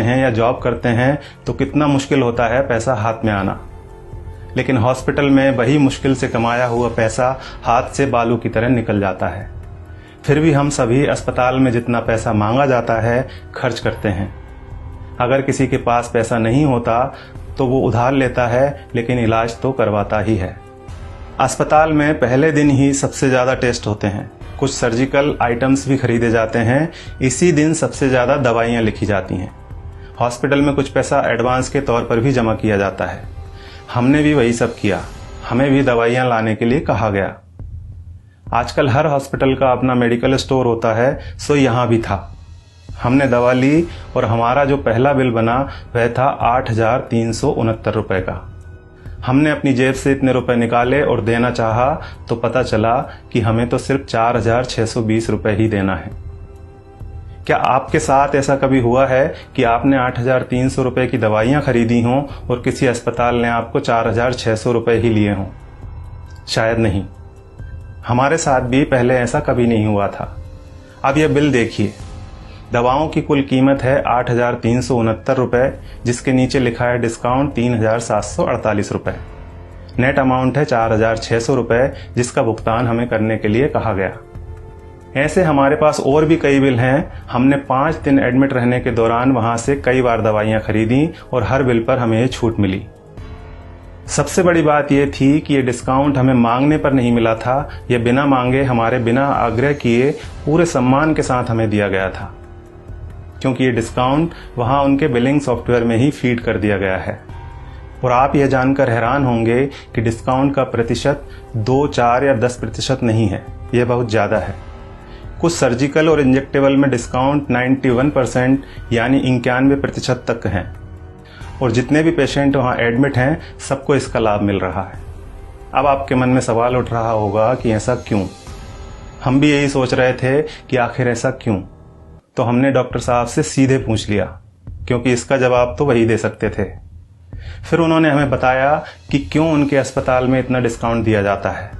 हैं या जॉब करते हैं तो कितना मुश्किल होता है पैसा हाथ में आना, लेकिन हॉस्पिटल में वही मुश्किल से कमाया हुआ पैसा हाथ से बालू की तरह निकल जाता है। फिर भी हम सभी अस्पताल में जितना पैसा मांगा जाता है खर्च करते हैं। अगर किसी के पास पैसा नहीं होता तो वो उधार लेता है, लेकिन इलाज तो करवाता ही है। अस्पताल में पहले दिन ही सबसे ज़्यादा टेस्ट होते हैं, कुछ सर्जिकल आइटम्स भी खरीदे जाते हैं, इसी दिन सबसे ज़्यादा दवाइयाँ लिखी जाती हैं। हॉस्पिटल में कुछ पैसा एडवांस के तौर पर भी जमा किया जाता है। हमने भी वही सब किया, हमें भी दवाइयाँ लाने के लिए कहा गया। आजकल हर हॉस्पिटल का अपना मेडिकल स्टोर होता है, सो यहाँ भी था। हमने दवा ली और हमारा जो पहला बिल बना वह था 8,369 रुपये का। हमने अपनी जेब से इतने रुपए निकाले और देना चाहा तो पता चला कि हमें तो सिर्फ 4,620 रुपये ही देना है। क्या आपके साथ ऐसा कभी हुआ है कि आपने 8,300 रुपये की दवाइयाँ खरीदी हों और किसी अस्पताल ने आपको 4,600 रुपये ही लिए हों? शायद नहीं। हमारे साथ भी पहले ऐसा कभी नहीं हुआ था। अब यह बिल देखिए, दवाओं की कुल कीमत है 8,369 रुपये, जिसके नीचे लिखा है डिस्काउंट 3,748 रुपये। नेट अमाउंट है 4,600 रुपये, जिसका भुगतान हमें करने के लिए कहा गया। ऐसे हमारे पास और भी कई बिल हैं। हमने 5 दिन एडमिट रहने के दौरान वहां से कई बार दवाइयां खरीदी और हर बिल पर हमें छूट मिली। सबसे बड़ी बात यह थी कि यह डिस्काउंट हमें मांगने पर नहीं मिला था, यह बिना मांगे हमारे बिना आग्रह किए पूरे सम्मान के साथ हमें दिया गया था, क्योंकि ये डिस्काउंट वहां उनके बिलिंग सॉफ्टवेयर में ही फीड कर दिया गया है। और आप यह जानकर हैरान होंगे कि डिस्काउंट का प्रतिशत 2, 4 या 10% नहीं है, यह बहुत ज़्यादा है। कुछ सर्जिकल और इंजेक्टेबल में डिस्काउंट 91% यानी 91% तक है, और जितने भी पेशेंट वहां एडमिट हैं सबको इसका लाभ मिल रहा है। अब आपके मन में सवाल उठ रहा होगा कि ऐसा क्यों? हम भी यही सोच रहे थे कि आखिर ऐसा क्यों। तो हमने डॉक्टर साहब से सीधे पूछ लिया, क्योंकि इसका जवाब तो वही दे सकते थे। फिर उन्होंने हमें बताया कि क्यों उनके अस्पताल में इतना डिस्काउंट दिया जाता है।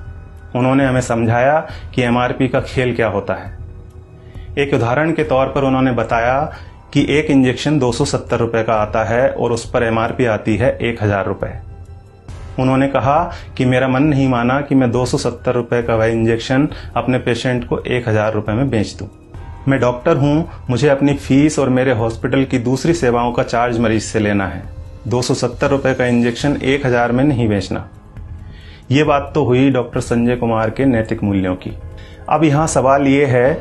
उन्होंने हमें समझाया कि एमआरपी का खेल क्या होता है। एक उदाहरण के तौर पर उन्होंने बताया कि एक इंजेक्शन 270 रुपये का आता है और उस पर एमआरपी आती है 1,000 रुपये। उन्होंने कहा कि मेरा मन नहीं माना कि मैं 270 रुपये का वह इंजेक्शन अपने पेशेंट को 1,000 रुपये में बेच दूं। मैं डॉक्टर हूं, मुझे अपनी फीस और मेरे हॉस्पिटल की दूसरी सेवाओं का चार्ज मरीज से लेना है। 270 रुपये का इंजेक्शन 1,000 में नहीं बेचना। ये बात तो हुई डॉक्टर संजय कुमार के नैतिक मूल्यों की। अब यहाँ सवाल ये है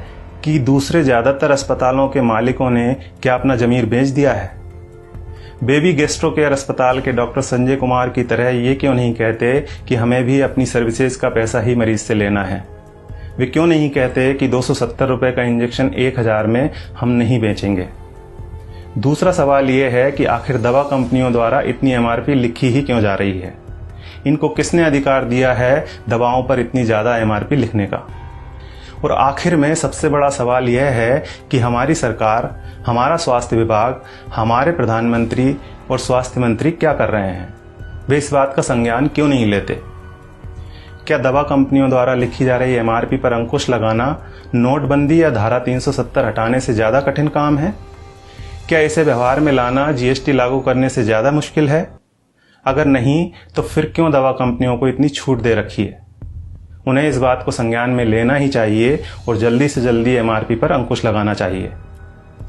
कि दूसरे ज्यादातर अस्पतालों के मालिकों ने क्या अपना जमीर बेच दिया है? बेबी गैस्ट्रो केयर अस्पताल के डॉक्टर संजय कुमार की तरह ये क्यों नहीं कहते कि हमें भी अपनी सर्विसेज का पैसा ही मरीज से लेना है? वे क्यों नहीं कहते कि 270 रुपये का इंजेक्शन 1,000 में हम नहीं बेचेंगे? दूसरा सवाल यह है कि आखिर दवा कंपनियों द्वारा इतनी एमआरपी लिखी ही क्यों जा रही है? इनको किसने अधिकार दिया है दवाओं पर इतनी ज्यादा एमआरपी लिखने का? और आखिर में सबसे बड़ा सवाल यह है कि हमारी सरकार, हमारा स्वास्थ्य विभाग, हमारे प्रधानमंत्री और स्वास्थ्य मंत्री क्या कर रहे हैं? वे इस बात का संज्ञान क्यों नहीं लेते? क्या दवा कंपनियों द्वारा लिखी जा रही एमआरपी पर अंकुश लगाना नोटबंदी या धारा 370 हटाने से ज्यादा कठिन काम है? क्या इसे व्यवहार में लाना जीएसटी लागू करने से ज्यादा मुश्किल है? अगर नहीं तो फिर क्यों दवा कंपनियों को इतनी छूट दे रखी है? उन्हें इस बात को संज्ञान में लेना ही चाहिए और जल्दी से जल्दी एमआरपी पर अंकुश लगाना चाहिए।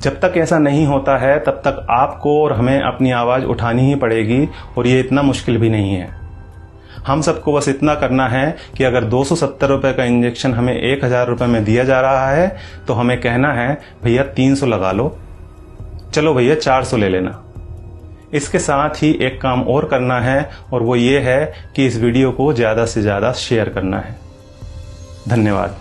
जब तक ऐसा नहीं होता है तब तक आपको और हमें अपनी आवाज उठानी ही पड़ेगी, और ये इतना मुश्किल भी नहीं है। हम सबको बस इतना करना है कि अगर 270 रुपये का इंजेक्शन हमें 1,000 रुपये में दिया जा रहा है तो हमें कहना है भैया 300 लगा लो, चलो भैया 400 ले लेना। इसके साथ ही एक काम और करना है, और वो ये है कि इस वीडियो को ज्यादा से ज्यादा शेयर करना है। धन्यवाद।